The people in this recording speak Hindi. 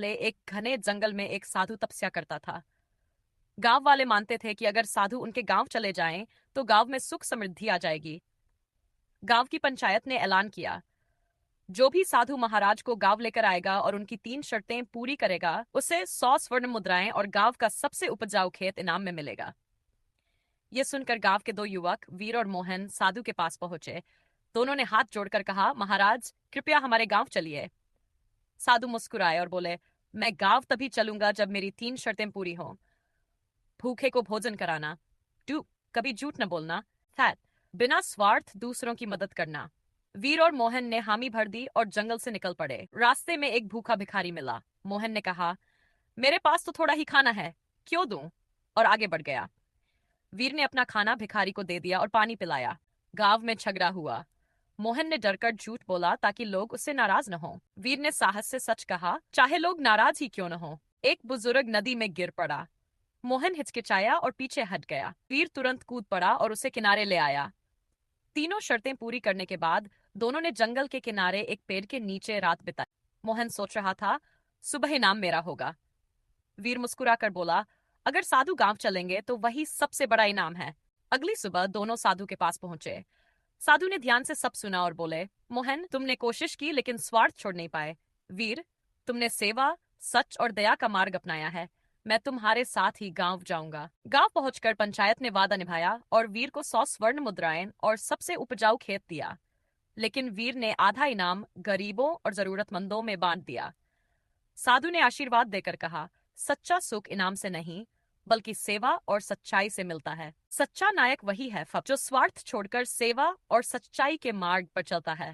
वाले एक घने जंगल में एक साधु तपस्या करता था। गांव वाले मानते थे कि अगर साधु उनके गांव चले जाएं तो गांव में सुख समृद्धि आ जाएगी। गांव की पंचायत ने ऐलान किया, जो भी साधु महाराज को गांव लेकर आएगा और उनकी 3 शर्तें पूरी करेगा, उसे 100 स्वर्ण मुद्राएं और गांव का सबसे उपजाऊ खेत इनाम में मिलेगा। ये सुनकर गांव के 2 युवक वीर और मोहन साधु के पास पहुंचे। दोनों ने हाथ जोड़कर कहा, महाराज कृपया हमारे गांव चलिए। साधु मुस्कुराए और बोले, मैं गांव तभी चलूंगा जब मेरी 3 शर्तें पूरी हों। भूखे को भोजन कराना, टू कभी झूठ न बोलना, थैट बिना स्वार्थ दूसरों की मदद करना। वीर और मोहन ने हामी भर दी और जंगल से निकल पड़े। रास्ते में एक भूखा भिखारी मिला। मोहन ने कहा, मेरे पास तो थोड़ा ही खाना है, क्यों दूं? और आगे बढ़ गया। वीर ने अपना खाना भिखारी को दे दिया और पानी पिलाया। गांव में झगड़ा हुआ। मोहन ने डरकर झूठ बोला ताकि लोग उससे नाराज न हो। वीर ने साहस से सच कहा, चाहे लोग नाराज ही क्यों न हो। एक बुजुर्ग नदी में गिर पड़ा। मोहन हिचकिचाया और पीछे हट गया। वीर तुरंत कूद पड़ा और उसे किनारे ले आया। तीनों शर्तें पूरी करने के बाद दोनों ने जंगल के किनारे एक पेड़ के नीचे रात बिताई। मोहन सोच रहा था, सुबह इनाम मेरा होगा। वीर मुस्कुराकर बोला, अगर साधु गांव चलेंगे तो वही सबसे बड़ा इनाम है। अगली सुबह दोनों साधु के पास पहुंचे। साधु ने ध्यान से सब सुना और बोले, मोहन तुमने कोशिश की लेकिन स्वार्थ छोड़ नहीं पाए। वीर तुमने सेवा, सच और दया का मार्ग अपनाया है। मैं तुम्हारे साथ ही गांव जाऊंगा। गांव पहुंचकर पंचायत ने वादा निभाया और वीर को 100 स्वर्ण मुद्राएं और सबसे उपजाऊ खेत दिया। लेकिन वीर ने आधा इनाम गरीबों और जरूरतमंदों में बांट दिया। साधु ने आशीर्वाद देकर कहा, सच्चा सुख इनाम से नहीं बल्कि सेवा और सच्चाई से मिलता है। सच्चा नायक वही है जो स्वार्थ छोड़कर सेवा और सच्चाई के मार्ग पर चलता है।